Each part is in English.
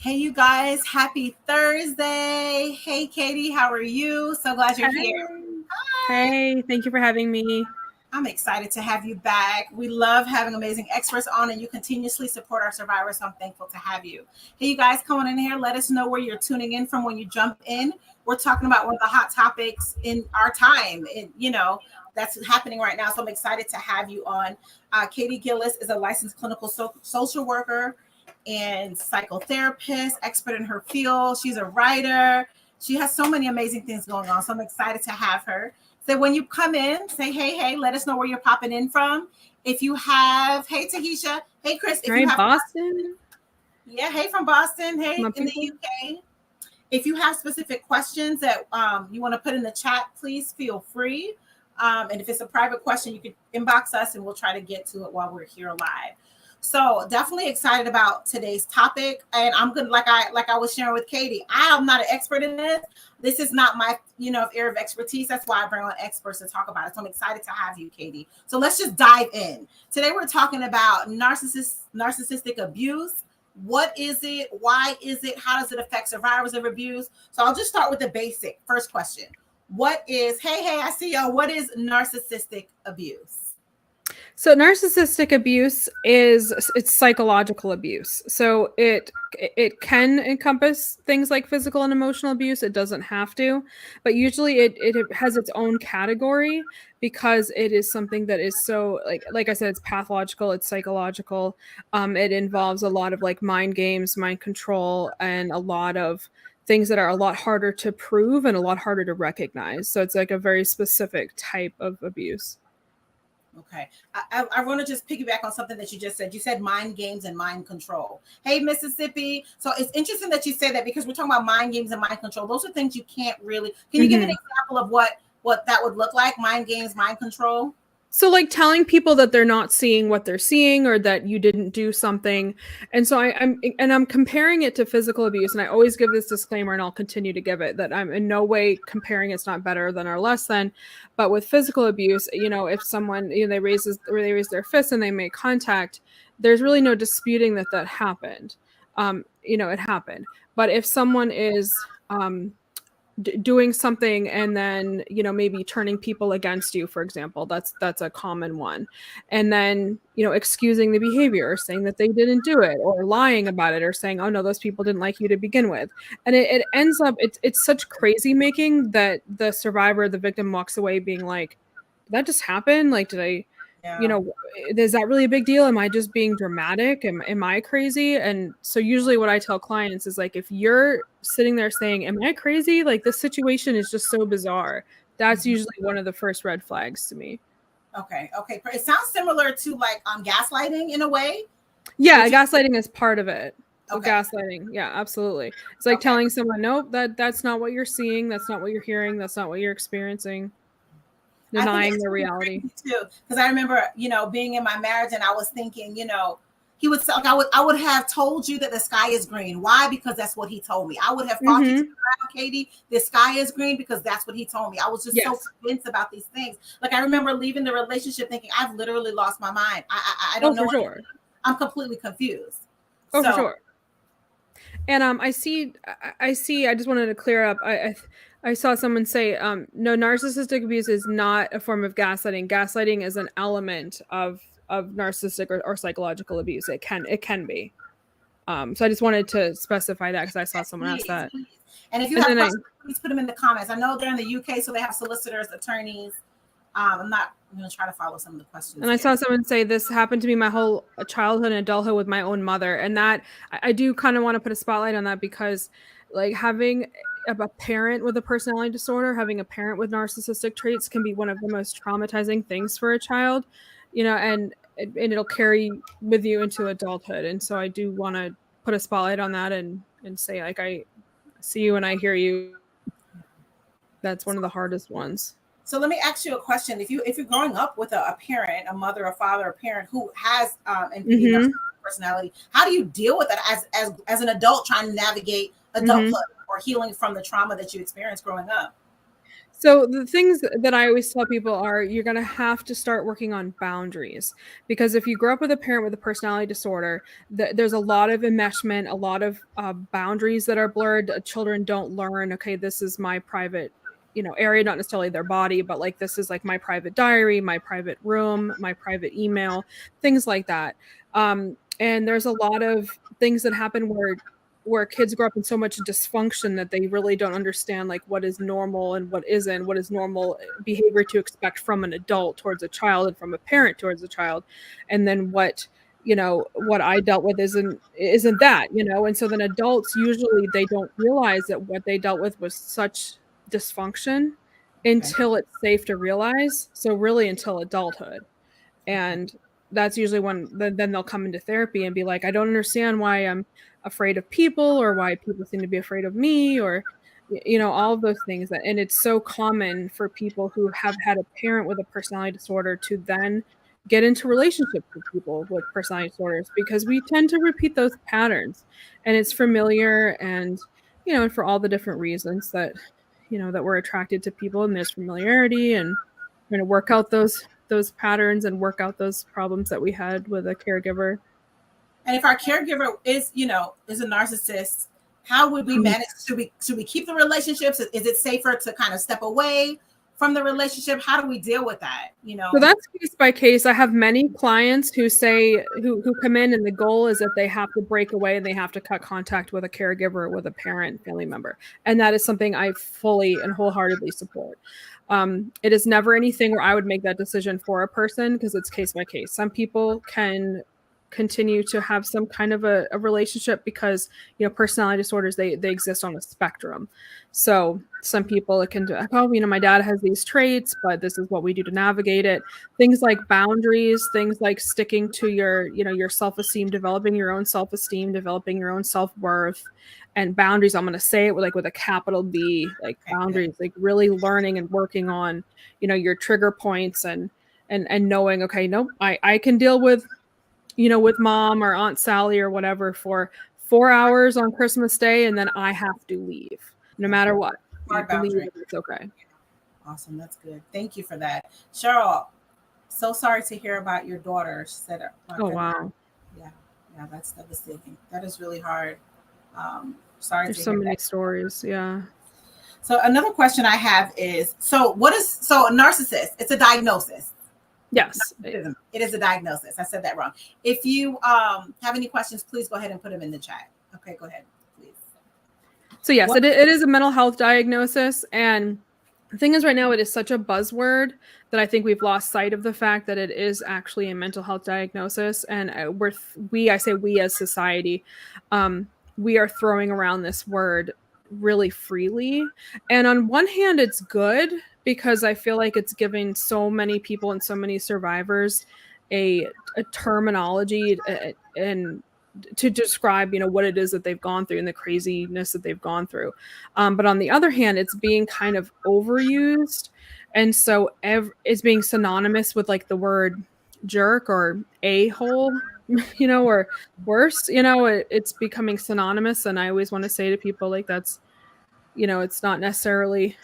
Hey, you guys, happy Thursday. Hey, Katie, how are you? So glad you're here. Hey, thank you for having me. I'm excited to have you back. We love having amazing experts on, and you continuously support our survivors. So I'm thankful to have you. Hey, you guys, come on in here. Let us know where you're tuning in from when you jump in. We're talking about one of the hot topics in our time, that's happening right now. So I'm excited to have you on. Kaytee Gillis is a licensed clinical social worker and psychotherapist, expert in her field. She's a writer. She has so many amazing things going on. So I'm excited to have her. So when you come in, say, hey, let us know where you're popping in from. If you have, hey, Tahisha, hey, Chris. If Right, you have Boston. Yeah, hey from Boston, hey My in the people. UK. If you have specific questions that you want to put in the chat, please feel free. And if it's a private question, you can inbox us and we'll try to get to it while we're here live. So definitely excited about today's topic. And I'm good, like I was sharing with Katie. I am not an expert in this. This is not my, area of expertise. That's why I bring on experts to talk about it. So I'm excited to have you, Katie. So let's just dive in. Today we're talking about narcissistic abuse. What is it? Why is it? How does it affect survivors of abuse? So I'll just start with the basic first question. What is, hey, I see y'all. What is narcissistic abuse? So narcissistic abuse it's psychological abuse. So it can encompass things like physical and emotional abuse. It doesn't have to, but usually it has its own category because it is something that is so like I said, it's pathological, it's psychological. It involves a lot of like mind games, mind control, and a lot of things that are a lot harder to prove and a lot harder to recognize. So it's like a very specific type of abuse. Okay. I want to just piggyback on something that you just said. You said mind games and mind control. Hey, Mississippi. So it's interesting that you say that because we're talking about mind games and mind control. Those are things you can't really. Can you give an example of what that would look like? Mind games, mind control? So like telling people that they're not seeing what they're seeing or that you didn't do something. And so I'm comparing it to physical abuse. And I always give this disclaimer and I'll continue to give it that I'm in no way comparing it's not better than or less than. But with physical abuse, if someone, they raise their fist and they make contact, there's really no disputing that happened. It happened. But if someone is doing something and then maybe turning people against you, for example, that's a common one, and then excusing the behavior, or saying that they didn't do it, or lying about it, or saying, oh no, those people didn't like you to begin with, and it ends up it's such crazy making that the survivor, the victim, walks away being like, did that just happen? Like, did I is that really a big deal? Am I just being dramatic? Am I crazy? And so usually what I tell clients is like, if you're sitting there saying, am I crazy? Like, this situation is just so bizarre. That's usually one of the first red flags to me. Okay. It sounds similar to like gaslighting in a way. Yeah, gaslighting is part of it. Okay. Gaslighting. Yeah, absolutely. It's like telling someone, nope, that's not what you're seeing. That's not what you're hearing. That's not what you're experiencing. Denying the reality too, because I remember being in my marriage and I was thinking he would say, like, I would have told you that the sky is green. Why? Because that's what he told me. I would have thought you, Katie, the sky is green because that's what he told me. I was just so convinced about these things. Like, I remember leaving the relationship thinking I've literally lost my mind. I don't know. For sure. I'm completely confused. For sure. And I just wanted to clear up. I saw someone say, no, narcissistic abuse is not a form of gaslighting. Gaslighting is an element of narcissistic or psychological abuse. It can be. So I just wanted to specify that because I saw someone ask that. And if you have questions, please put them in the comments. I know they're in the UK, so they have solicitors, attorneys. I'm going to try to follow some of the questions. And I saw someone say, this happened to me my whole childhood and adulthood with my own mother. And that I do kind of want to put a spotlight on that because like having a parent with a personality disorder, having a parent with narcissistic traits can be one of the most traumatizing things for a child, and it'll carry with you into adulthood. And so I do want to put a spotlight on that and say, like, I see you and I hear you. That's one of the hardest ones. So let me ask you a question. If you're growing up with a parent, a mother, a father, a parent who has NPD personality, how do you deal with that as an adult trying to navigate adulthood or healing from the trauma that you experienced growing up? So the things that I always tell people are you're going to have to start working on boundaries, because if you grow up with a parent with a personality disorder, there's a lot of enmeshment, a lot of boundaries that are blurred. Children don't learn, okay, this is my private, area, not necessarily their body, but like this is like my private diary, my private room, my private email, things like that. And there's a lot of things that happen where kids grow up in so much dysfunction that they really don't understand like what is normal and what isn't, what is normal behavior to expect from an adult towards a child and from a parent towards a child, and then what I dealt with isn't that, and so then adults usually they don't realize that what they dealt with was such dysfunction until it's safe to realize, so really until adulthood. And that's usually when then they'll come into therapy and be like, I don't understand why I'm afraid of people, or why people seem to be afraid of me, or all of those things. And it's so common for people who have had a parent with a personality disorder to then get into relationships with people with personality disorders, because we tend to repeat those patterns, and it's familiar, and for all the different reasons that that we're attracted to people, and there's familiarity, and we're going to work out those patterns and work out those problems that we had with a caregiver. And if our caregiver is a narcissist, how would we manage? Should we keep the relationships? Is it safer to kind of step away from the relationship? How do we deal with that? So that's case by case. I have many clients who say who come in, and the goal is that they have to break away and they have to cut contact with a caregiver, with a parent, family member. And that is something I fully and wholeheartedly support. It is never anything where I would make that decision for a person, because it's case by case. Some people can continue to have some kind of a relationship because personality disorders, they exist on a spectrum. So some people, it can do, my dad has these traits, but this is what we do to navigate it. Things like boundaries, things like sticking to your self-esteem, developing your own self-esteem, developing your own self-worth, and boundaries. I'm going to say it with a capital B, like boundaries, like really learning and working on your trigger points, and knowing, okay, no, I can deal with with mom or Aunt Sally or whatever for 4 hours on Christmas Day, and then I have to leave no matter what. It's okay. Awesome. That's good. Thank you for that. Cheryl, so sorry to hear about your daughter. She said, oh, wow. Yeah, that's devastating. That is really hard. Sorry. There's so many stories. Yeah. So another question I have is, so a narcissist? It's a diagnosis. Yes. It is a diagnosis. I said that wrong. If you have any questions, please go ahead and put them in the chat. Okay, go ahead, please. So yes, it is a mental health diagnosis. And the thing is, right now, it is such a buzzword that I think we've lost sight of the fact that it is actually a mental health diagnosis. And I say we as society, we are throwing around this word really freely. And on one hand, it's good, because I feel like it's giving so many people and so many survivors a terminology and to describe, what it is that they've gone through and the craziness that they've gone through. But on the other hand, it's being kind of overused. And so it's being synonymous with like the word jerk or a-hole, or worse, it's becoming synonymous. And I always want to say to people, like, that's, it's not necessarily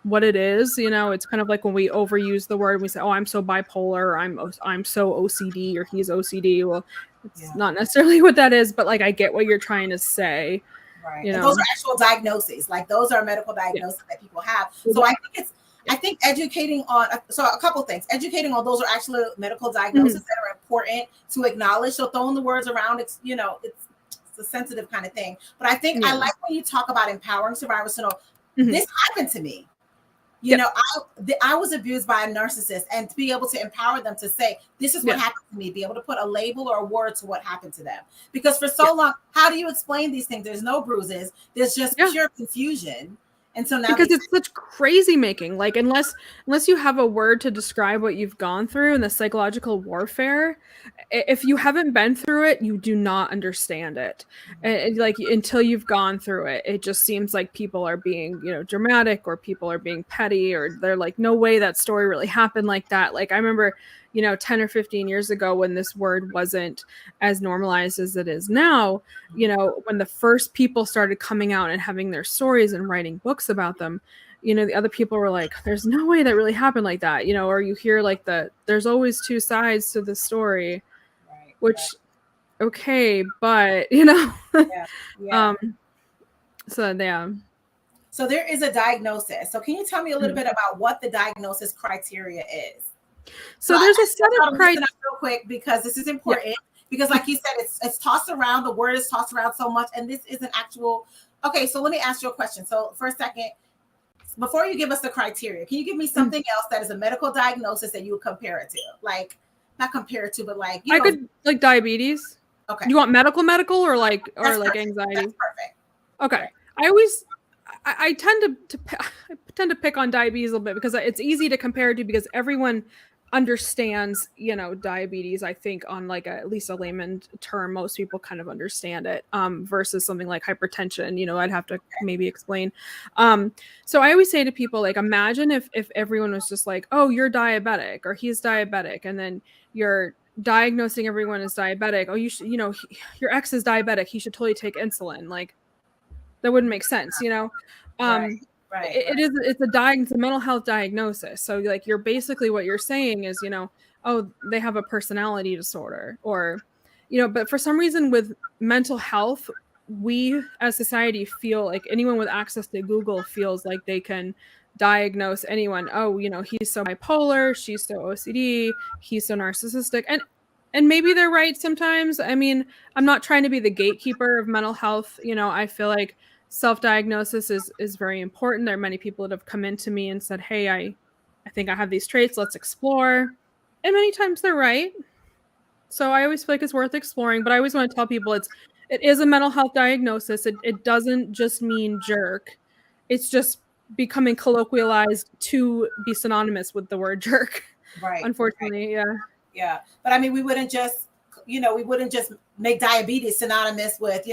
what it is. It's kind of like when we overuse the word, we say, oh, I'm so bipolar, or I'm so OCD, or he's OCD. Well, it's not necessarily what that is, but like, I get what you're trying to say. Right. And those are actual diagnoses. Like, those are medical diagnoses that people have. So I think educating on, so a couple things, educating on those are actually medical diagnoses that are important to acknowledge. So throwing the words around, it's a sensitive kind of thing. But I think I like when you talk about empowering survivors to know this happened to me. I was abused by a narcissist, and to be able to empower them to say, this is what happened to me, be able to put a label or a word to what happened to them. Because for so long, how do you explain these things? There's no bruises. There's just pure confusion. And so now, because it's such crazy making, like, unless you have a word to describe what you've gone through and the psychological warfare, if you haven't been through it, you do not understand it. And like, until you've gone through it, it just seems like people are being, dramatic, or people are being petty, or they're like, no way that story really happened like that. Like, I remember, 10 or 15 years ago, when this word wasn't as normalized as it is now, when the first people started coming out and having their stories and writing books about them, the other people were like, there's no way that really happened like that, or you hear like there's always two sides to the story, Right. which, okay, but, Yeah. so yeah. So there is a diagnosis. So can you tell me a little bit about what the diagnosis criteria is? So there's a set of criteria real quick, because this is important. Because like you said, it's tossed around. The word is tossed around so much, and this is an actual. Okay, so let me ask you a question. So for a second, before you give us the criteria, can you give me something else that is a medical diagnosis that you would compare it to? Like, not compare it to, but like, I could, like, diabetes. Okay. Do you want medical or like That's anxiety? That's perfect. Okay. I tend to pick on diabetes a little bit because it's easy to compare to, because everyone understands, diabetes. I think on like at least a layman term, most people kind of understand it, versus something like hypertension, I'd have to maybe explain. So I always say to people, like, imagine if everyone was just like, oh, you're diabetic, or he's diabetic, and then you're diagnosing everyone as diabetic. Oh, you should, your ex is diabetic, he should totally take insulin. Like, that wouldn't make sense, It's a mental health diagnosis. So like, you're basically, what you're saying is, oh, they have a personality disorder, or, but for some reason with mental health, we as society feel like anyone with access to Google feels like they can diagnose anyone. Oh, he's so bipolar, she's so OCD, he's so narcissistic. And maybe they're right sometimes. I mean, I'm not trying to be the gatekeeper of mental health. I feel like self-diagnosis is very important. There are many people that have come into me and said, hey, I think I have these traits, let's explore. And many times they're right. So I always feel like it's worth exploring, but I always want to tell people it is a mental health diagnosis. It doesn't just mean jerk. It's just becoming colloquialized to be synonymous with the word jerk. Right. Unfortunately. Right. Yeah. But I mean, we wouldn't just make diabetes synonymous with,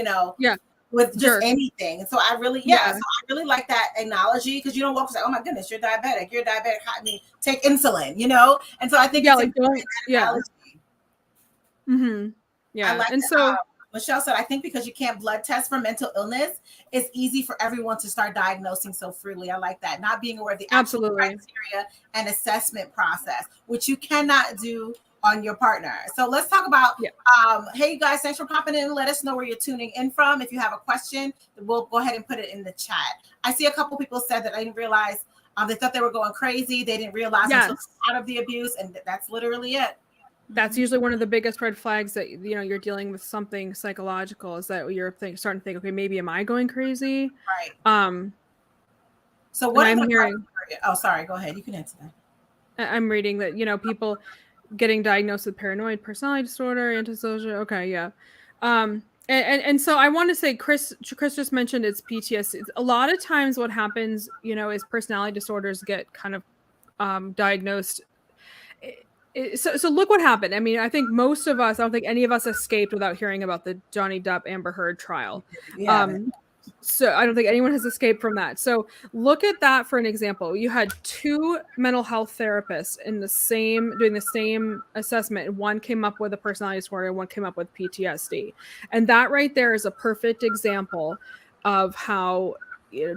with just jerk. Anything. And so I really, so I really like that analogy, because you don't walk and say, oh my goodness, you're diabetic. I mean, take insulin, And so I think it's important, that analogy. Mm-hmm. Yeah. I like and that, so Michelle said, I think because you can't blood test for mental illness, it's easy for everyone to start diagnosing so freely. I like that. Not being aware of the actual criteria and assessment process, which you cannot do on your partner. So let's talk about, hey, you guys, thanks for popping in. Let us know where you're tuning in from. If you have a question, we'll go ahead and put it in the chat. I see a couple people said that I didn't realize, they thought they were going crazy. They didn't realize until out of the abuse, and that's literally it. That's usually one of the biggest red flags that, you're dealing with something psychological, is that you're starting to think, okay, maybe am I going crazy? Right. So what I'm hearing? Oh, sorry. Go ahead. You can answer that. I'm reading that, people getting diagnosed with paranoid personality disorder, antisocial. Okay. Yeah. And so I want to say, Chris just mentioned it's PTSD. A lot of times what happens, is personality disorders get kind of diagnosed. So look what happened. I mean, I think most of us, I don't think any of us escaped without hearing about the Johnny Depp Amber Heard trial. So I don't think anyone has escaped from that. So look at that for an example. You had two mental health therapists doing the same assessment. One came up with a personality disorder, and one came up with PTSD. And that right there is a perfect example of how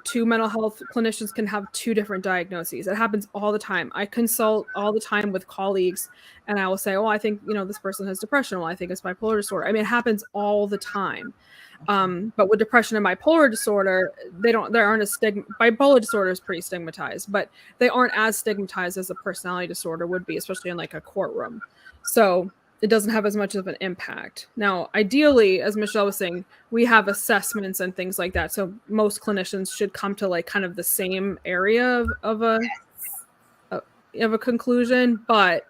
two mental health clinicians can have two different diagnoses. It happens all the time. I consult all the time with colleagues, and I will say, oh, I think, this person has depression. Well, I think it's bipolar disorder. I mean, it happens all the time. But with depression and bipolar disorder, there aren't a stigma. Bipolar disorder is pretty stigmatized, but they aren't as stigmatized as a personality disorder would be, especially in like a courtroom. So it doesn't have as much of an impact. Now, ideally, as Michelle was saying, we have assessments and things like that. So most clinicians should come to like kind of the same area of a conclusion. But,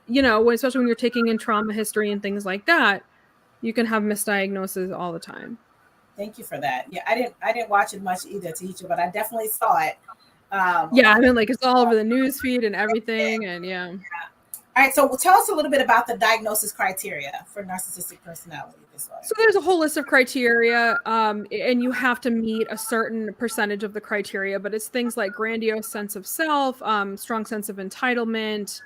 especially when you're taking in trauma history and things like that, you can have misdiagnoses all the time. Thank you for that. Yeah, I didn't watch it much either, teacher, but I definitely saw it. I mean, like, it's all over the news feed and everything, and All right, so tell us a little bit about the diagnosis criteria for narcissistic personality disorder. So there's a whole list of criteria, and you have to meet a certain percentage of the criteria, but it's things like grandiose sense of self, strong sense of entitlement,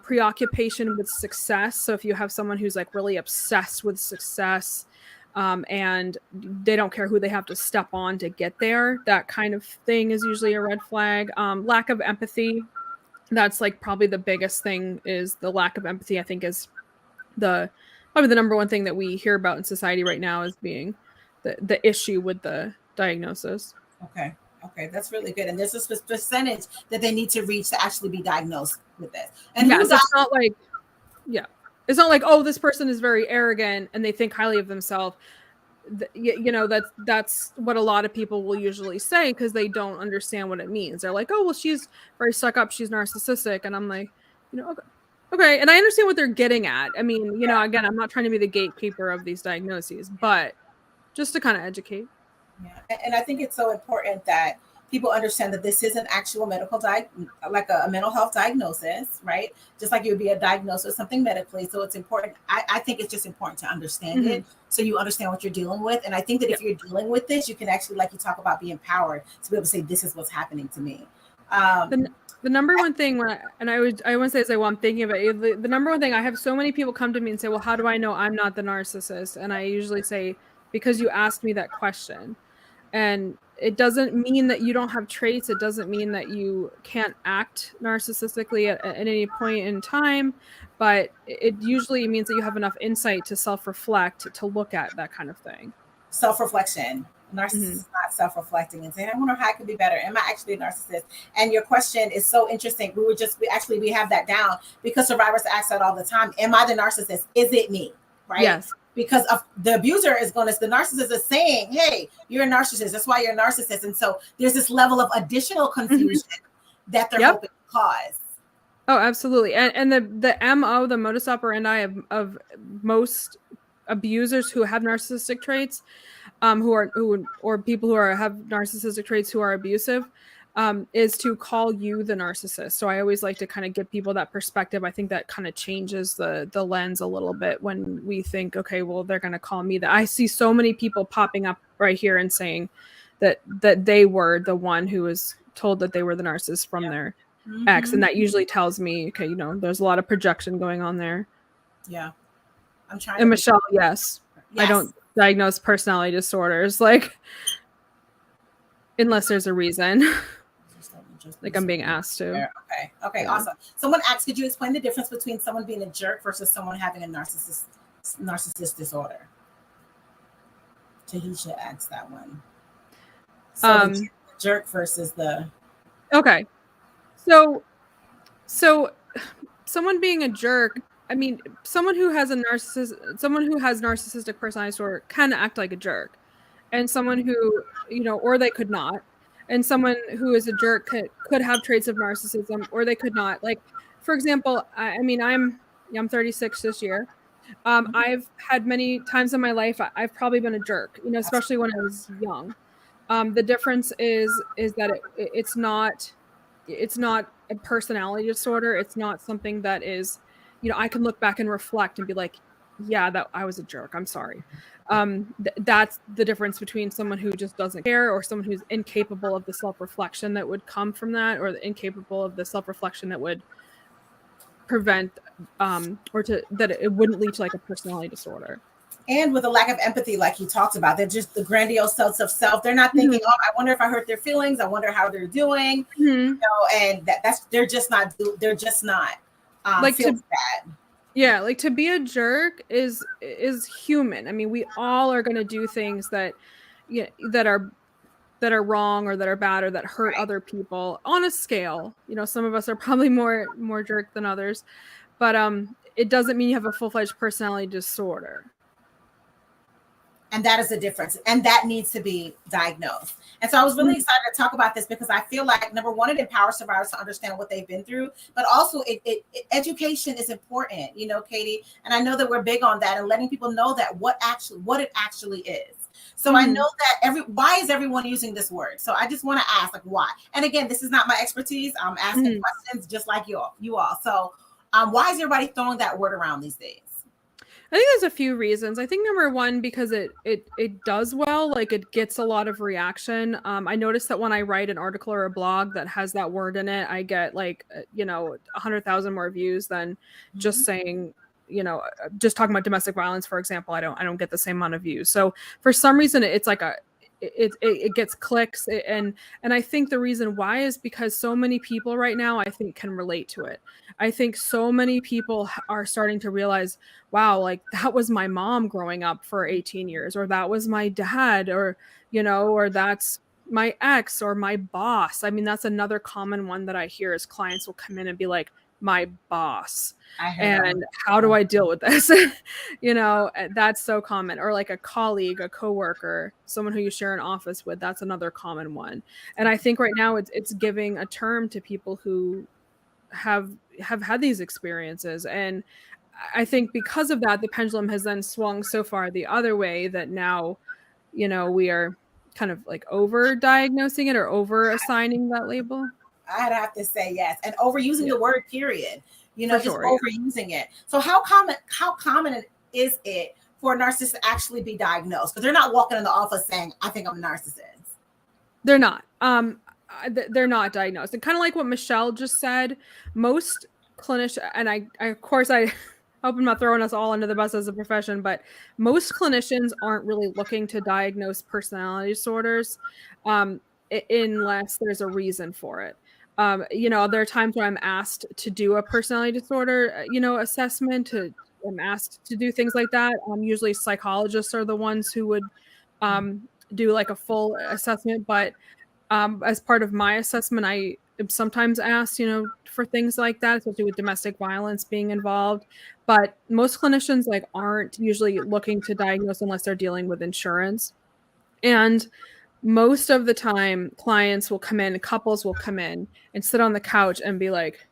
preoccupation with success. So if you have someone who's like really obsessed with success, and they don't care who they have to step on to get there. That kind of thing is usually a red flag. Lack of empathy. That's like probably the biggest thing, is the lack of empathy. I think is probably the number one thing that we hear about in society right now as being the issue with the diagnosis. Okay. Okay, that's really good. And there's a percentage that they need to reach to actually be diagnosed with this. And yes, it's not like, yeah, it's not like, oh, this person is very arrogant and they think highly of themselves. You know, that's what a lot of people will usually say because they don't understand what it means. They're like, oh, well, she's very stuck up, she's narcissistic. And I'm like, you know, okay. And I understand what they're getting at. I mean, you know, again, I'm not trying to be the gatekeeper of these diagnoses, but just to kind of educate. Yeah, and I think it's so important that people understand that this is an actual medical like a mental health diagnosis, right? Just like it would be a diagnosis of something medically. So it's important. I think it's just important to understand it, so you understand what you're dealing with. And I think that if you're dealing with this, you can actually, like you talk about, be empowered to be able to say, this is what's happening to me. The number one thing I want to say is like, well, I'm thinking about it. The number one thing, I have so many people come to me and say, well, how do I know I'm not the narcissist? And I usually say, because you asked me that question. And it doesn't mean that you don't have traits. It doesn't mean that you can't act narcissistically at any point in time, but it usually means that you have enough insight to self-reflect, to look at that kind of thing. Self-reflection. Narcissist is not self-reflecting and saying, I wonder how I could be better. Am I actually a narcissist? And your question is so interesting. We have that down because survivors ask that all the time. Am I the narcissist? Is it me? Right? Yes. Because of the abuser the narcissist is saying, hey, you're a narcissist. That's why you're a narcissist. And so there's this level of additional confusion that they're hoping to cause. Oh, absolutely. And the MO, the modus operandi of most abusers who have narcissistic traits, or people who have narcissistic traits who are abusive, is to call you the narcissist. So I always like to kind of give people that perspective. I think that kind of changes the lens a little bit when we think, okay, well, they're going to call me that. I see so many people popping up right here and saying that they were the one who was told that they were the narcissist from their ex. And that usually tells me, okay, you know, there's a lot of projection going on there. Yeah. I'm trying. And Michelle, yes. I don't diagnose personality disorders, like, unless there's a reason. Like I'm being asked to. Okay, yeah. Awesome. Someone asked, could you explain the difference between someone being a jerk versus someone having a narcissist disorder? Tahisha asked that one. So the jerk versus the. Okay. So someone being a jerk, I mean, someone who has narcissistic personality disorder can act like a jerk. And someone who, you know, or they could not. And someone who is a jerk could have traits of narcissism, or they could not. Like, for example, I'm 36 this year. I've had many times in my life, I've probably been a jerk, you know, especially when I was young. The difference is that it's not a personality disorder. It's not something that is, you know, I can look back and reflect and be like, yeah, that I was a jerk. I'm sorry. That's the difference between someone who just doesn't care, or someone who's incapable of the self-reflection that would come from that, or incapable of the self-reflection that would prevent that it wouldn't lead to like a personality disorder. And with a lack of empathy, like you talked about, they're just the grandiose sense of self. They're not thinking, oh, I wonder if I hurt their feelings. I wonder how they're doing. You know, and they're just not like feel bad. Yeah, like to be a jerk is human. I mean, we all are going to do things that are wrong, or that are bad, or that hurt other people on a scale. You know, some of us are probably more jerk than others, but it doesn't mean you have a full-fledged personality disorder. And that is the difference. And that needs to be diagnosed. And so I was really excited to talk about this because I feel like, number one, it empowers survivors to understand what they've been through, but also education is important, you know, Kaytee. And I know that we're big on that and letting people know that what it actually is. So I know that why is everyone using this word? So I just want to ask, like, why? And again, this is not my expertise. I'm asking questions just like you all. So why is everybody throwing that word around these days? I think there's a few reasons. I think number one, because it does well, like it gets a lot of reaction. I noticed that when I write an article or a blog that has that word in it, I get like, 100,000 more views than just saying just talking about domestic violence, for example, I don't get the same amount of views. So for some reason, it's like it gets clicks, and I think the reason why is because so many people right now, I think, can relate to it. I think so many people are starting to realize, wow, like that was my mom growing up for 18 years, or that was my dad, or or that's my ex or my boss. I mean, that's another common one that I hear is clients will come in and be like, my boss. And how do I deal with this? That's so common. Or like a colleague, a coworker, someone who you share an office with. That's another common one. And I think right now it's giving a term to people who have had these experiences. And I think because of that, the pendulum has then swung so far the other way that now, we are kind of like over diagnosing it or over assigning that label. I'd have to say yes. And overusing the word, period. Just overusing it. So how common is it for a narcissist to actually be diagnosed? Because they're not walking in the office saying, I think I'm a narcissist. They're not. They're not diagnosed. And kind of like what Michelle just said, most clinicians, and I of course, I hope I'm not throwing us all under the bus as a profession, but most clinicians aren't really looking to diagnose personality disorders unless there's a reason for it. There are times when I'm asked to do a personality disorder, assessment. I'm asked to do things like that. Usually psychologists are the ones who would do like a full assessment. But as part of my assessment, I am sometimes asked, for things like that, especially with domestic violence being involved. But most clinicians aren't usually looking to diagnose unless they're dealing with insurance. And most of the time, clients will come in, couples will come in and sit on the couch and be like,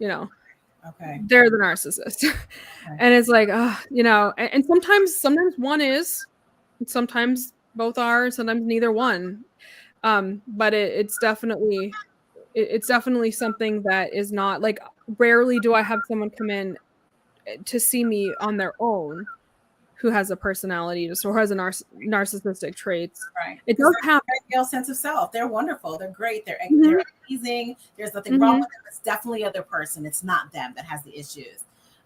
okay, they're the narcissist. Okay. And it's like, and sometimes one is, and sometimes both are, sometimes neither one. But it's definitely something that is not like, rarely do I have someone come in to see me on their own who has a personality disorder, has a narcissistic traits. Right. It does have a sense of self. They're wonderful. They're great. They're amazing. There's nothing wrong with them. It's definitely other person. It's not them that has the issues.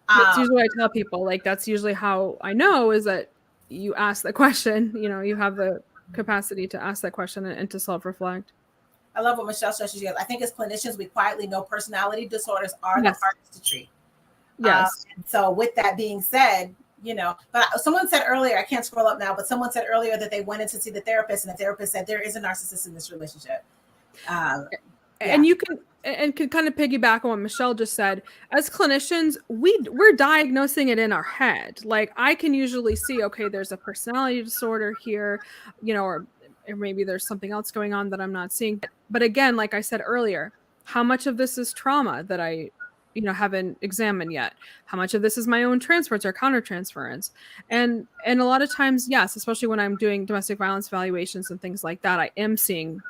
That's usually what I tell people. That's usually how I know, is that you ask the question. You have the capacity to ask that question and to self-reflect. I love what Michelle says. She goes, I think as clinicians, we quietly know personality disorders are the hardest to treat. Yes. So with that being said, but someone said earlier, I can't scroll up now, but someone said earlier that they went in to see the therapist, and the therapist said there is a narcissist in this relationship. And you can kind of piggyback on what Michelle just said. As clinicians, we're diagnosing it in our head. Like, I can usually see, okay, there's a personality disorder here, or maybe there's something else going on that I'm not seeing. But again, like I said earlier, how much of this is trauma that I haven't examined yet? How much of this is my own transference or countertransference? And a lot of times, yes, especially when I'm doing domestic violence evaluations and things like that, I am seeing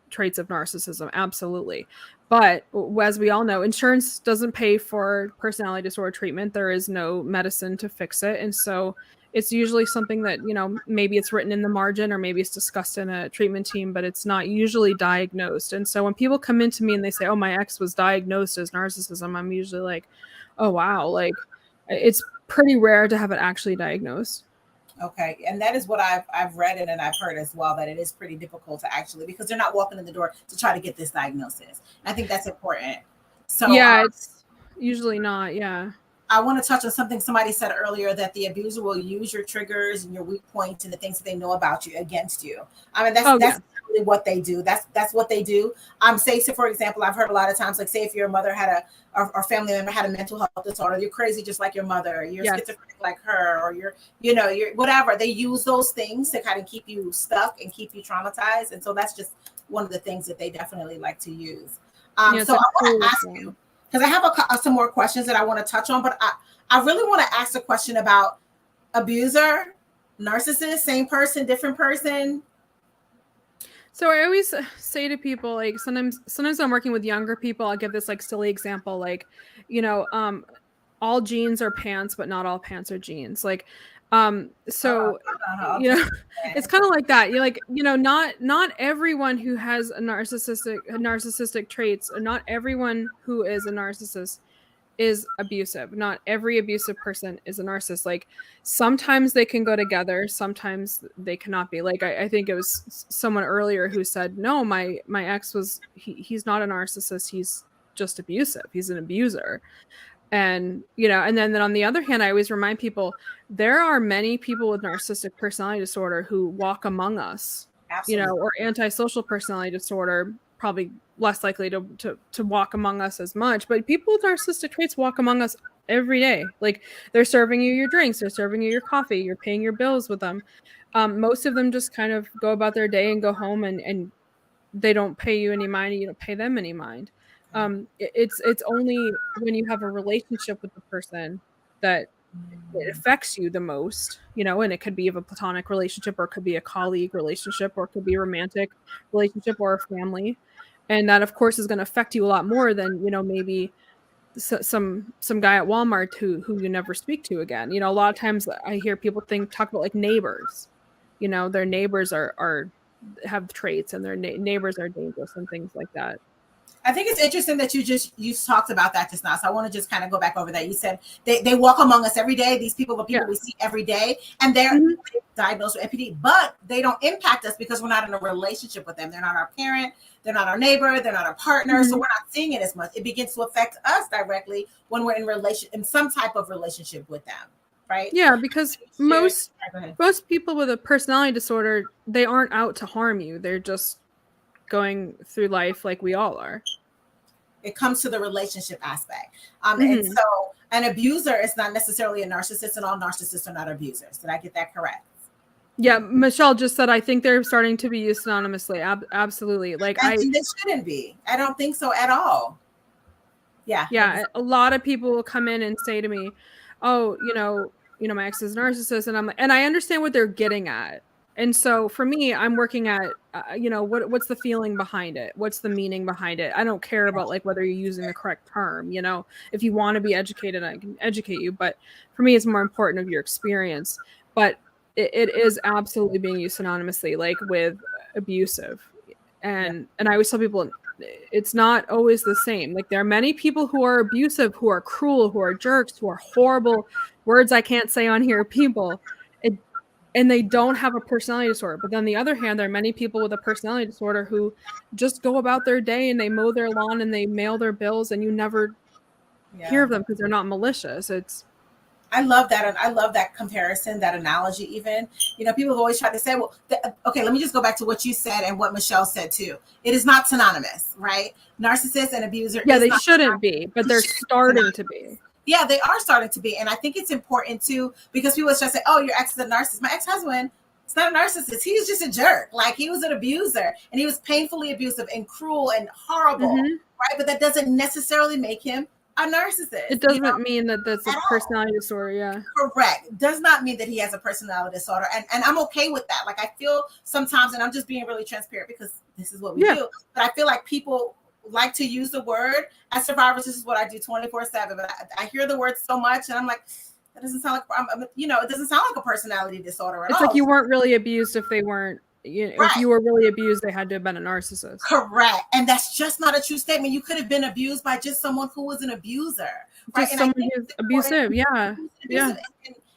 traits of narcissism, absolutely. But as we all know, insurance doesn't pay for personality disorder treatment. There is no medicine to fix it. And so it's usually something that, maybe it's written in the margin, or maybe it's discussed in a treatment team, but it's not usually diagnosed. And so when people come into me and they say, oh, my ex was diagnosed as narcissism, I'm usually like, oh, wow. Like, it's pretty rare to have it actually diagnosed. Okay. And that is what I've read and I've heard as well, that it is pretty difficult to actually, because they're not walking in the door to try to get this diagnosis. I think that's important. So yeah, it's usually not. Yeah. I want to touch on something somebody said earlier, that the abuser will use your triggers and your weak points and the things that they know about you against you. I mean, that's really what they do. That's what they do. Say, so for example, I've heard a lot of times, like, say if your mother had or family member had a mental health disorder, you're crazy just like your mother, you're schizophrenic like her, or you're whatever. They use those things to kind of keep you stuck and keep you traumatized. And so that's just one of the things that they definitely like to use. So I want to ask you, because I have some more questions that I want to touch on, but I really want to ask a question about abuser, narcissist, same person, different person. So I always say to people, like, sometimes I'm working with younger people, I'll give this like silly example, like, all jeans are pants, but not all pants are jeans. Like, it's kind of like that. You're like, not everyone who has narcissistic traits, or not everyone who is a narcissist is abusive. Not every abusive person is a narcissist. Like sometimes they can go together, sometimes they cannot be. Like I think it was someone earlier who said, no, my ex was he's not a narcissist, he's just abusive. He's an abuser. And and then on the other hand, I always remind people there are many people with narcissistic personality disorder who walk among us. Absolutely. Or antisocial personality disorder, probably less likely to walk among us as much. But people with narcissistic traits walk among us every day. Like they're serving you your drinks, they're serving you your coffee, you're paying your bills with them. Most of them just kind of go about their day and go home, and they don't pay you any mind, and you don't pay them any mind. It's only when you have a relationship with the person that it affects you the most, and it could be of a platonic relationship, or it could be a colleague relationship, or it could be a romantic relationship, or a family. And that, of course, is going to affect you a lot more than, maybe some guy at Walmart who you never speak to again. A lot of times I hear people talk about like neighbors, their neighbors have traits, and their neighbors are dangerous and things like that. I think it's interesting that you talked about that just now. So I want to just kind of go back over that. You said they walk among us every day. These people are people we see every day, and they're diagnosed with NPD, but they don't impact us because we're not in a relationship with them. They're not our parent. They're not our neighbor. They're not our partner. So we're not seeing it as much. It begins to affect us directly when we're in some type of relationship with them. Right? Yeah, because most people with a personality disorder, they aren't out to harm you. They're just going through life like we all are. It comes to the relationship aspect. And so an abuser is not necessarily a narcissist, and all narcissists are not abusers. Did I get that correct? Yeah, Michelle just said, I think they're starting to be used synonymously. Absolutely. Like I think they shouldn't be. I don't think so at all. Yeah. Yeah. A lot of people will come in and say to me, oh, my ex is a narcissist. And I'm like, and I understand what they're getting at. And so for me, I'm working at, what's the feeling behind it? What's the meaning behind it? I don't care about like whether you're using the correct term. If you want to be educated, I can educate you. But for me, it's more important of your experience. But it is absolutely being used synonymously, like with abusive. And I always tell people, it's not always the same. Like there are many people who are abusive, who are cruel, who are jerks, who are horrible, words I can't say on here, people. And they don't have a personality disorder. But on the other hand, there are many people with a personality disorder who just go about their day and they mow their lawn and they mail their bills, and you never hear of them because they're not malicious. I love that. And I love that comparison, that analogy even. People have always tried to say, well, okay, let me just go back to what you said and what Michelle said too. It is not synonymous, right? Narcissist and abuser. Yeah, they shouldn't be, but they're starting to be. Yeah, they are starting to be. And I think it's important too, because people just say, oh, your ex is a narcissist. My ex-husband, it's not a narcissist. He was just a jerk. Like he was an abuser, and he was painfully abusive and cruel and horrible, right? But that doesn't necessarily make him a narcissist. It doesn't mean that that's a personality disorder. Yeah. Correct. Does not mean that he has a personality disorder. And I'm okay with that. Like I feel sometimes, and I'm just being really transparent because this is what we do, but I feel like people like to use the word. As survivors, this is what I do 24/7. But I hear the word so much, and I'm like, that doesn't sound like it doesn't sound like a personality disorder at all. It's like you weren't really abused if they weren't. If you were really abused, they had to have been a narcissist. Correct. And that's just not a true statement. You could have been abused by just someone who was an abuser. Right? Just someone who's abusive. Yeah. Yeah.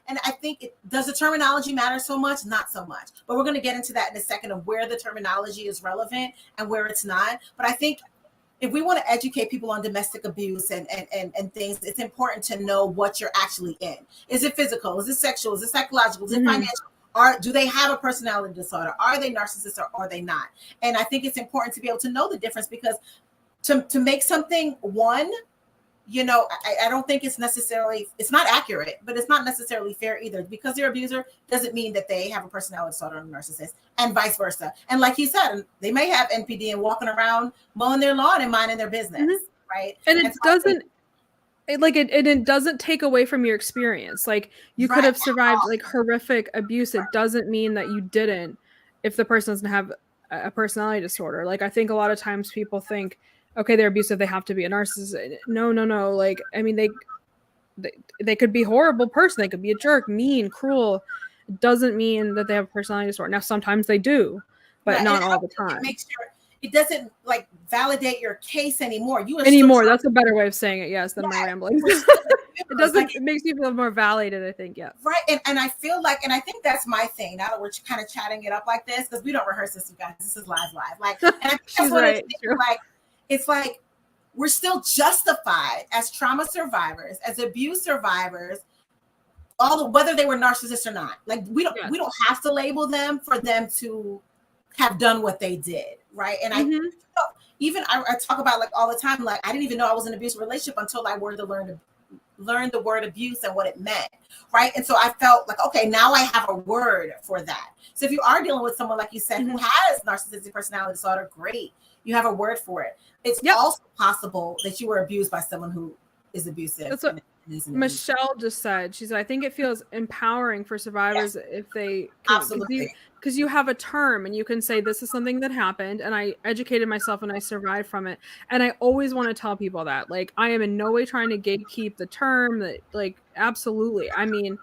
And I think does the terminology matter so much? Not so much. But we're going to get into that in a second of where the terminology is relevant and where it's not. But I think if we want to educate people on domestic abuse and things, it's important to know what you're actually in. Is it physical? Is it sexual? Is it psychological? Is it financial? Do they have a personality disorder? Are they narcissists or are they not? And I think it's important to be able to know the difference, because to make something one, I don't think it's not accurate, but it's not necessarily fair either. Because they're abuser doesn't mean that they have a personality disorder or a narcissist, and vice versa. And like you said, they may have NPD and walking around mowing their lawn and minding their business, right? And it doesn't. It doesn't take away from your experience. Like you could have survived like horrific abuse. It doesn't mean that you didn't if the person doesn't have a personality disorder. Like I think a lot of times people think, okay, they're abusive, they have to be a narcissist. No. Like, I mean, they could be a horrible person. They could be a jerk, mean, cruel. It doesn't mean that they have a personality disorder. Now, sometimes they do, but not all the time. it doesn't like validate your case anymore. You are anymore. That's a better way of saying it. Yes, than my ramblings. It doesn't. Like, it makes you feel more validated, I think. Yeah. Right. And I feel like, and I think that's my thing. Now that we're kind of chatting it up like this, because we don't rehearse this, you guys. This is live. Like, and I think that's what right. It's like we're still justified as trauma survivors, as abuse survivors, whether they were narcissists or not. Like we don't have to label them for them to have done what they did, right? And I talk about like all the time, like I didn't even know I was in an abusive relationship until I were to learn the word abuse and what it meant, right? And so I felt like, okay, now I have a word for that. So if you are dealing with someone, like you said, who has narcissistic personality disorder, great, you have a word for it. It's also possible that you were abused by someone who is abusive. That's what Michelle just said. She said, I think it feels empowering for survivors if they absolutely, because you have a term and you can say, this is something that happened and I educated myself and I survived from it. And I always want to tell people that, like, I am in no way trying to gatekeep the term, that like, absolutely. I mean,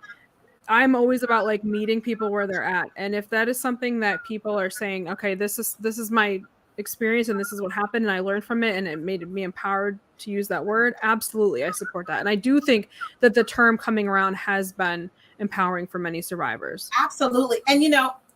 I'm always about like meeting people where they're at. And if that is something that people are saying, okay, this is my experience and this is what happened and I learned from it and it made me empowered to use that word, absolutely, I support that. And I do think that the term coming around has been empowering for many survivors. Absolutely. And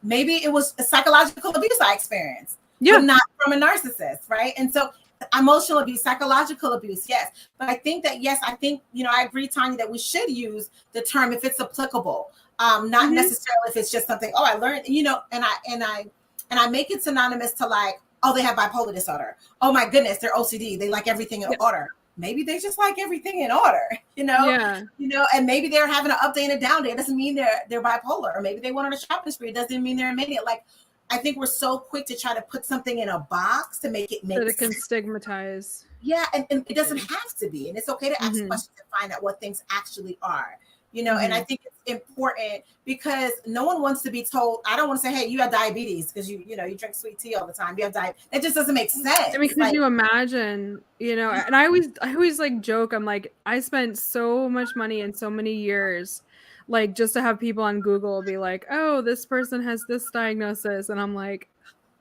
maybe it was a psychological abuse I experienced, but not from a narcissist, right? And so emotional abuse, psychological abuse, yes. But I think that, I agree, Tanya, that we should use the term if it's applicable, not necessarily if it's just something, I learned, and I make it synonymous to like, they have bipolar disorder. Oh my goodness, they're OCD. They like everything in order. Maybe they just like everything in order, and maybe they're having an up day and a down day. It doesn't mean they're bipolar. Or maybe they went on a shopping spree. It doesn't mean they're a mania. Like, I think we're so quick to try to put something in a box to make it make sense. That it can stigmatize. Yeah, and it doesn't have to be. And it's okay to ask questions and find out what things actually are. And I think it's important because no one wants to be told, I don't want to say, hey, you have diabetes because you drink sweet tea all the time. You have diabetes. It just doesn't make sense. I mean, could you imagine, and I always like joke, I'm like, I spent so much money and so many years, like just to have people on Google be like, oh, this person has this diagnosis. And I'm like,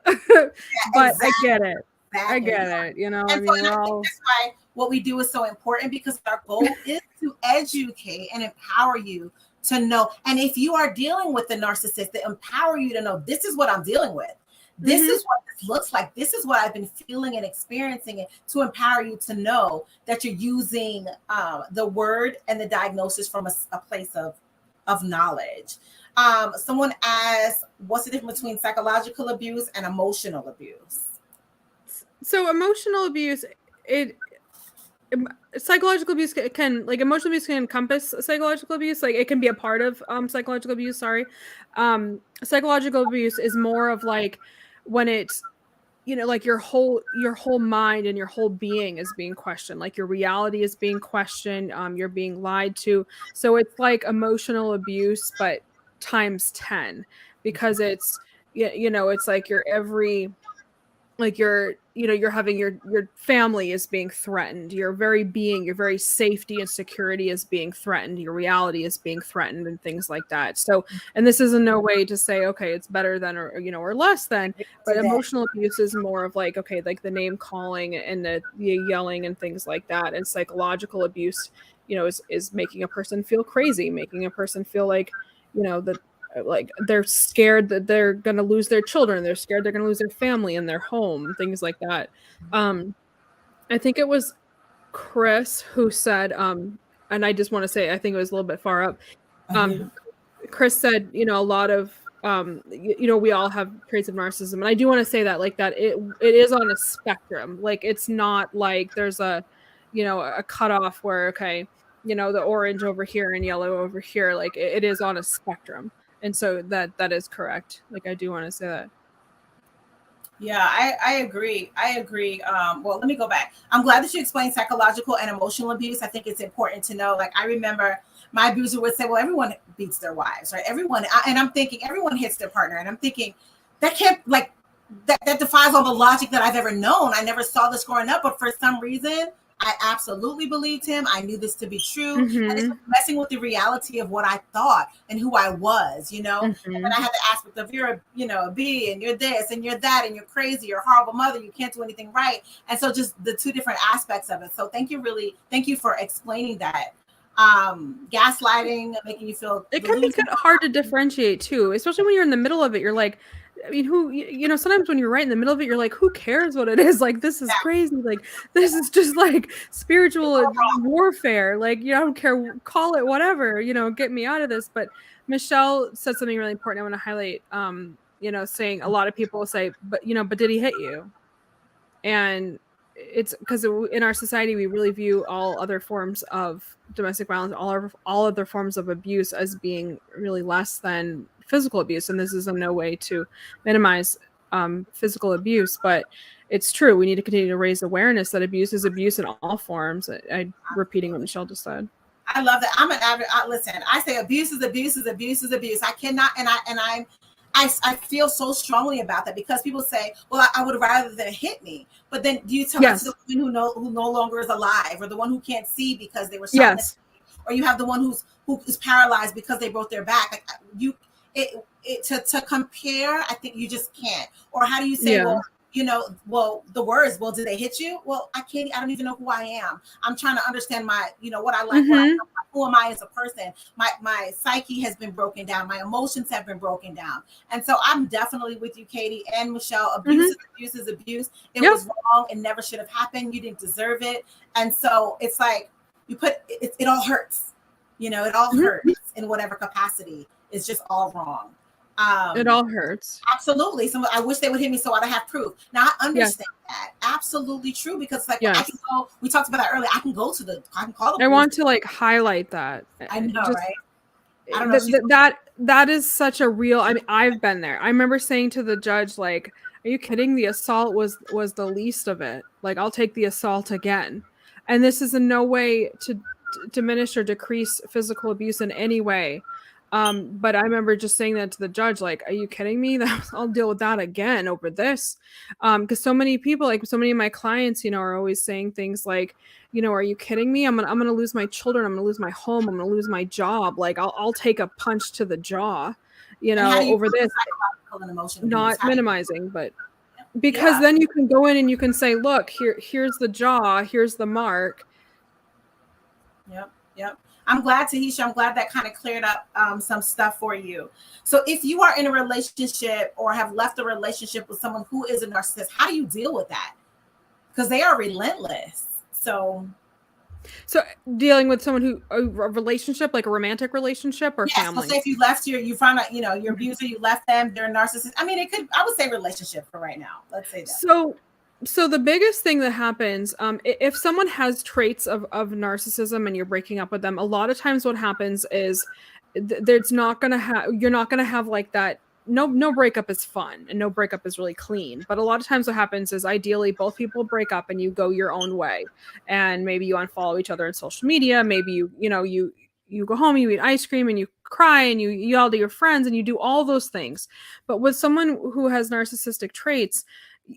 but exactly. I get it. I get it. I mean, think that's why what we do is so important, because our goal is to educate and empower you to know. And if you are dealing with the narcissist, to empower you to know, this is what I'm dealing with. This is what this looks like. This is what I've been feeling and experiencing, it to empower you to know that you're using the word and the diagnosis from a place of knowledge. Someone asked, what's the difference between psychological abuse and emotional abuse? So emotional abuse, psychological abuse can, like, emotional abuse can encompass psychological abuse. Like, it can be a part of psychological abuse. Psychological abuse is more of like when it's, like your whole mind and your whole being is being questioned. Like your reality is being questioned. You're being lied to. So it's like emotional abuse, but times 10, because it's, it's like your every, like you're having your family is being threatened, your very being, your very safety and security is being threatened, your reality is being threatened, and things like that. So, and this is in no way to say, okay, it's better than, or less than, but emotional abuse is more of like, okay, like the name calling and the yelling and things like that. And psychological abuse, is making a person feel crazy, making a person feel like, that, like they're scared that they're going to lose their children. They're scared they're going to lose their family and their home, things like that. I think it was Chris who said, and I just want to say, I think it was a little bit far up. Chris said, a lot of, we all have traits of narcissism. And I do want to say that, like, that it is on a spectrum. Like, it's not like there's a cutoff where, okay, the orange over here and yellow over here. Like, it is on a spectrum. And so that is correct. Like, I do want to say that. Yeah, I agree. Well, let me go back. I'm glad that you explained psychological and emotional abuse. I think it's important to know. Like, I remember my abuser would say, well, everyone beats their wives, right? And I'm thinking everyone hits their partner. And I'm thinking that can't, like, that defies all the logic that I've ever known. I never saw this growing up, but for some reason, I absolutely believed him. I knew this to be true. And it's Mm-hmm. messing with the reality of what I thought and who I was, you know? And Mm-hmm. then I had the aspect of you're a B and you're this and you're that and you're crazy, you're a horrible mother, you can't do anything right. And so just the two different aspects of it. So thank you for explaining that. Gaslighting, making you feel It can be kind of hard to differentiate too, especially when you're in the middle of it. You're like, I mean, sometimes when you're right in the middle of it, you're like, who cares what it is? Like, this is crazy. Like, this is just like spiritual warfare. Like, I don't care, call it whatever, get me out of this. But Michelle said something really important. I want to highlight, saying a lot of people say, but did he hit you? And it's because in our society, we really view all other forms of domestic violence, all other forms of abuse as being really less than physical abuse. And this is in no way to minimize physical abuse, but it's true. We need to continue to raise awareness that abuse is abuse in all forms. I'm repeating what Michelle just said. I love that. I'm an avid. Listen, I say abuse is abuse is abuse is abuse. I cannot, I feel so strongly about that because people say, well, I would rather than hit me. But then do you tell that to the woman who no longer is alive, or the one who can't see because they were shot? Yes. Or you have the one who is paralyzed because they broke their back. Like to compare, I think you just can't. Or how do you say, the words, well, did they hit you? Well, I don't even know who I am. I'm trying to understand what I like, who am I as a person? My psyche has been broken down. My emotions have been broken down. And so I'm definitely with you, Kaytee and Michelle. Abuse is abuse. It was wrong. It never should have happened. You didn't deserve it. And so it's like it all hurts. It all hurts in whatever capacity. It's just all wrong. It all hurts. Absolutely. So I wish they would hit me so I'd have proof. Now I understand that. Absolutely true. Because I can go, we talked about that earlier. I can call the police. I want to highlight that. I know, right? I don't know. That is such a real, I mean, I've been there. I remember saying to the judge, like, are you kidding? The assault was the least of it. Like, I'll take the assault again. And this is in no way to diminish or decrease physical abuse in any way. But I remember just saying that to the judge, like, are you kidding me? I'll deal with that again over this. Because so many people, like so many of my clients, are always saying things like, are you kidding me? I'm gonna lose my children. I'm gonna lose my home. I'm gonna lose my job. Like, I'll take a punch to the jaw, over this. Not minimizing, but because then you can go in and you can say, look, here's the jaw, here's the mark. Yep. I'm glad, Tahisha, I'm glad that kind of cleared up some stuff for you. So if you are in a relationship or have left a relationship with someone who is a narcissist, how do you deal with that? Because they are relentless. So dealing with someone a relationship, like a romantic relationship or family. So say if you left you found out, your abuser, you left them, they're a narcissist. I mean, I would say relationship for right now. Let's say that. So the biggest thing that happens, if someone has traits of narcissism and you're breaking up with them, a lot of times what happens is you're not going to have like that. No breakup is fun and no breakup is really clean. But a lot of times what happens is ideally both people break up and you go your own way. And maybe you unfollow each other on social media. Maybe you go home, you eat ice cream and you cry and you yell to your friends and you do all those things. But with someone who has narcissistic traits,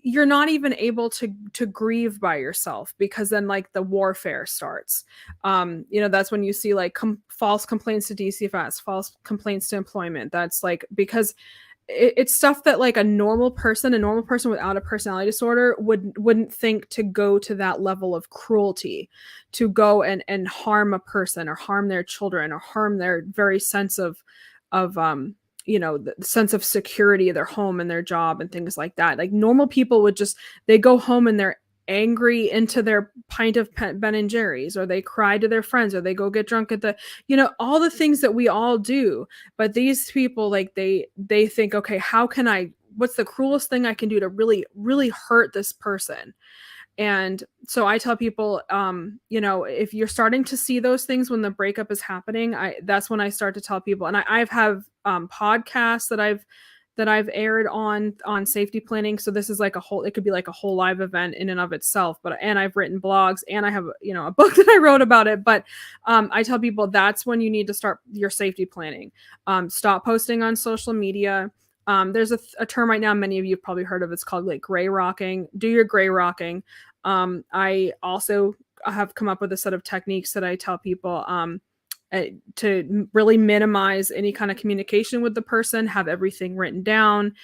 you're not even able to grieve by yourself, because then like the warfare starts. That's when you see like false complaints to DCFS, false complaints to employment. That's like, because it's stuff that like a normal person without a personality disorder wouldn't think to go to that level of cruelty, to go and harm a person or harm their children or harm their very sense of the sense of security of their home and their job and things like that. Like normal people they go home and they're angry into their pint of Ben and Jerry's, or they cry to their friends, or they go get drunk at all the things that we all do. But these people, like they think, okay, what's the cruelest thing I can do to really, really hurt this person? And so I tell people, if you're starting to see those things when the breakup is happening, that's when I start to tell people. And I have podcasts that I've aired on safety planning. So this is like it could be like a whole live event in and of itself. And I've written blogs and I have, a book that I wrote about it. But I tell people that's when you need to start your safety planning. Stop posting on social media. There's a term right now many of you have probably heard of. It's called like gray rocking. Do your gray rocking. I also have come up with a set of techniques that I tell people to really minimize any kind of communication with the person, have everything written down,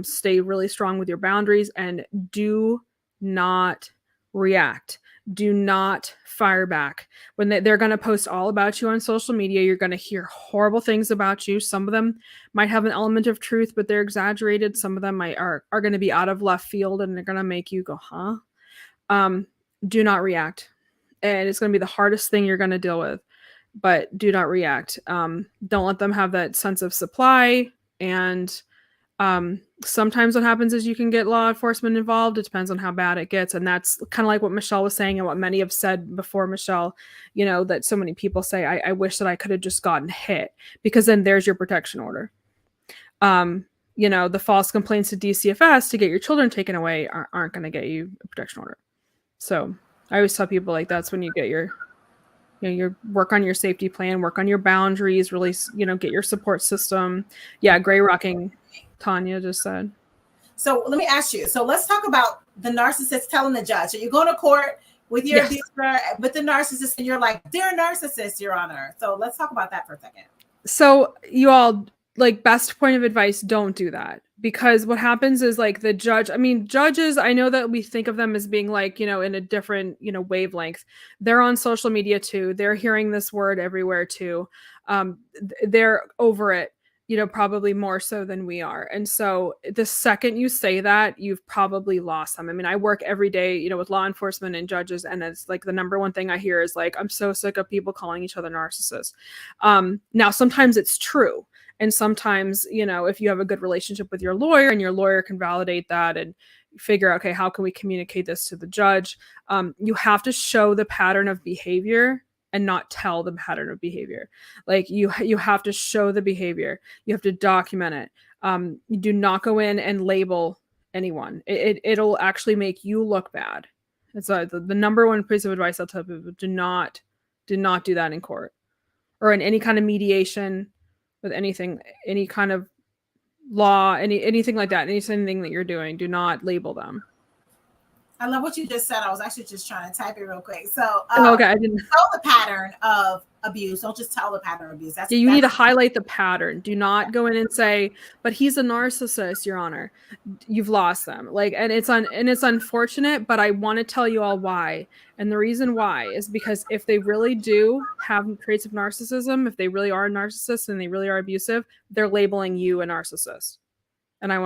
stay really strong with your boundaries, and do not react. Do not fire back. When they're going to post all about you on social media, you're going to hear horrible things about you. Some of them might have an element of truth, but they're exaggerated. Some of them are going to be out of left field, and they're going to make you go, huh? Do not react. And it's going to be the hardest thing you're going to deal with, but do not react. Don't let them have that sense of supply. And sometimes what happens is you can get law enforcement involved. It depends on how bad it gets. And that's kind of like what Michelle was saying and what many have said before Michelle, that so many people say, I wish that I could have just gotten hit, because then there's your protection order. The false complaints to DCFS to get your children taken away aren't going to get you a protection order. So I always tell people, like, that's when you get your work on your safety plan, work on your boundaries, really, get your support system. Yeah. Gray rocking, Tanya just said. So let me ask you. So let's talk about the narcissist telling the judge. So you're going to court with your abuser, with the narcissist, and you're like, they're a narcissist, Your Honor. So let's talk about that for a second. So you all, like, best point of advice, don't do that. Because what happens is, like, the judge, judges, I know that we think of them as being like, in a different, wavelength. They're on social media too. They're hearing this word everywhere too. They're over it, probably more so than we are. And so the second you say that, you've probably lost them. I work every day, with law enforcement and judges. And it's like the number one thing I hear is like, I'm so sick of people calling each other narcissists. Now, sometimes it's true. And sometimes, if you have a good relationship with your lawyer and your lawyer can validate that and figure out, okay, how can we communicate this to the judge? You have to show the pattern of behavior and not tell the pattern of behavior. Like you have to show the behavior. You have to document it. You do not go in and label anyone. It'll actually make you look bad. And so the number one piece of advice I'll tell people, do not do that in court or in any kind of mediation with anything, any kind of law, anything like that, anything that you're doing, do not label them. I love what you just said. I was actually just trying to type it real quick. So, okay, I didn't tell the pattern of abuse. Don't just tell the pattern of abuse. You need to highlight the pattern. Do not go in and say, "But he's a narcissist, Your Honor." You've lost them. And it's unfortunate, but I want to tell you all why. And the reason why is because if they really do have traits of narcissism, if they really are a narcissist and they really are abusive, they're labeling you a narcissist. And I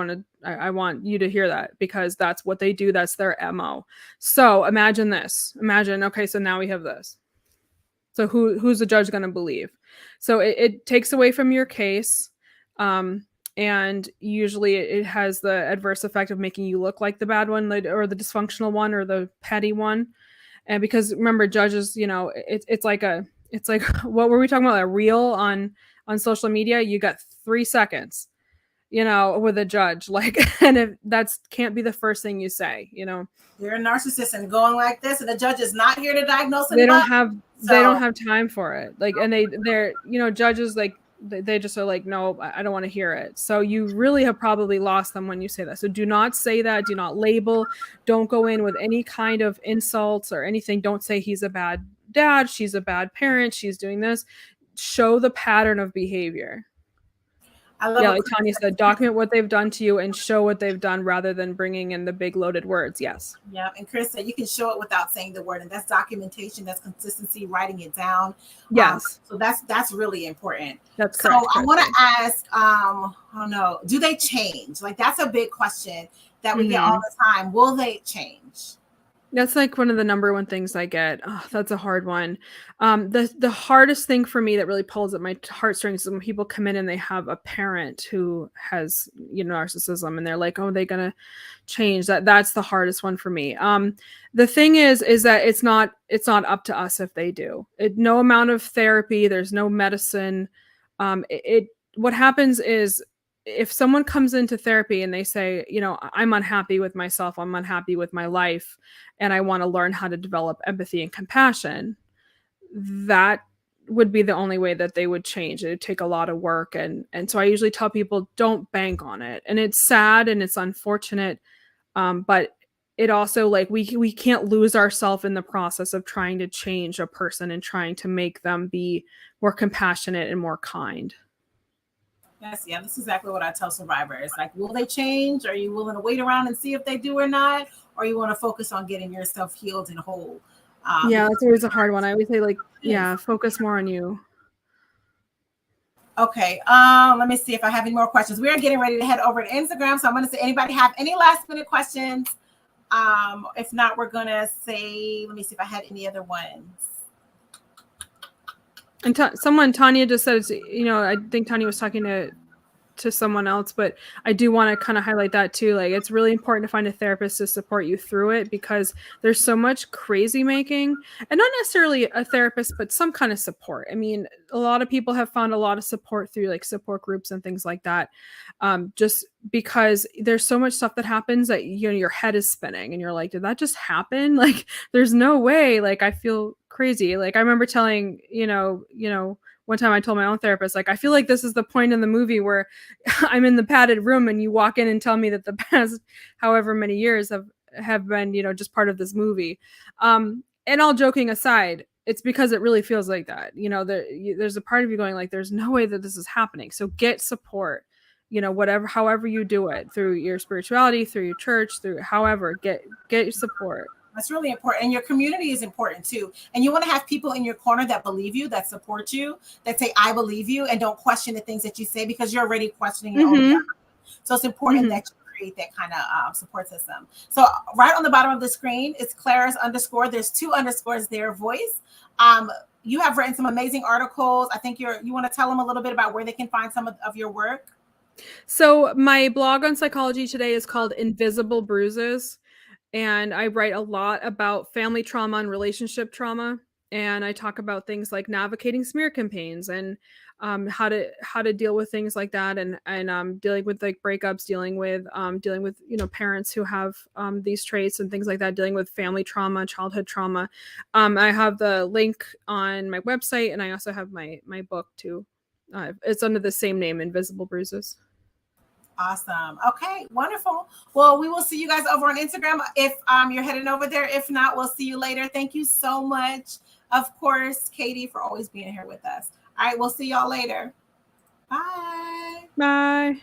want you to hear that, because that's what they do. That's their MO. So imagine this. Okay, so now we have this. So who's the judge going to believe? So it takes away from your case. And usually it has the adverse effect of making you look like the bad one, or the dysfunctional one, or the petty one. And because remember, judges, it's like what were we talking about? A reel on social media. You got 3 seconds, with a judge, and if that's can't be the first thing you say, you're a narcissist and going like this, and the judge is not here to diagnose it. They don't have time for it. And they're judges, they just are like, no, I don't want to hear it. So you really have probably lost them when you say that. So do not say that. Do not label. Don't go in with any kind of insults or anything. Don't say he's a bad dad. She's a bad parent. She's doing this. Show the pattern of behavior. I love like Tanya said, document what they've done to you and show what they've done rather than bringing in the big loaded words. Yes. Yeah. And Chris said you can show it without saying the word. And that's documentation. That's consistency, writing it down. Yes. So that's really important. That's correct. So I want to ask, I don't know, do they change? That's a big question that we get all the time. Will they change? That's like one of the number one things I get. Oh, that's a hard one. The hardest thing for me that really pulls at my heartstrings is when people come in and they have a parent who has, narcissism, and they're like, oh, they're going to change. That's the hardest one for me. The thing is that it's not up to us if they do. No amount of therapy, there's no medicine. What happens is, if someone comes into therapy and they say, I'm unhappy with myself, I'm unhappy with my life, and I want to learn how to develop empathy and compassion, that would be the only way that they would change. It would take a lot of work. And so I usually tell people, don't bank on it. And it's sad and it's unfortunate. But it also like we can't lose ourselves in the process of trying to change a person and trying to make them be more compassionate and more kind. Yes, yeah, this is exactly what I tell survivors. Like, will they change? Are you willing to wait around and see if they do or not? Or you want to focus on getting yourself healed and whole? Yeah, that's always a hard one. I always say, like, yeah, focus more on you. Okay, let me see if I have any more questions. We are getting ready to head over to Instagram, so I'm going to say, anybody have any last minute questions? If not, we're going to say, let me see if I had any other ones. And Tanya just said, I think Tanya was talking to someone else, but I do want to kind of highlight that too. Like, it's really important to find a therapist to support you through it, because there's so much crazy making, and not necessarily a therapist, but some kind of support. I mean, a lot of people have found a lot of support through like support groups and things like that. Just because there's so much stuff that happens that, your head is spinning and you're like, did that just happen? Like, there's no way. Like, I feel crazy. Like, I remember telling, one time I told my own therapist, like, I feel like this is the point in the movie where I'm in the padded room and you walk in and tell me that the past however many years have been, just part of this movie. And all joking aside, it's because it really feels like that. There's a part of you going like, there's no way that this is happening. So get support, however you do it, through your spirituality, through your church, through however, get your support. That's really important. And your community is important too. And you want to have people in your corner that believe you, that support you, that say, I believe you, and don't question the things that you say, because you're already questioning your own reality. So it's important that you create that kind of support system. So right on the bottom of the screen, it's Clara's _. There's 2 underscores there, voice. You have written some amazing articles. I think you want to tell them a little bit about where they can find some of your work. So my blog on Psychology Today is called Invisible Bruises. And I write a lot about family trauma and relationship trauma. And I talk about things like navigating smear campaigns and how to deal with things like that, and dealing with like breakups, dealing with parents who have these traits and things like that, dealing with family trauma, childhood trauma. I have the link on my website, and I also have my book too. It's under the same name, Invisible Bruises. Awesome. Okay, wonderful. Well, we will see you guys over on Instagram if you're heading over there. If not, we'll see you later. Thank you so much, of course, Kaytee, for always being here with us. All right, we'll see y'all later. Bye. Bye.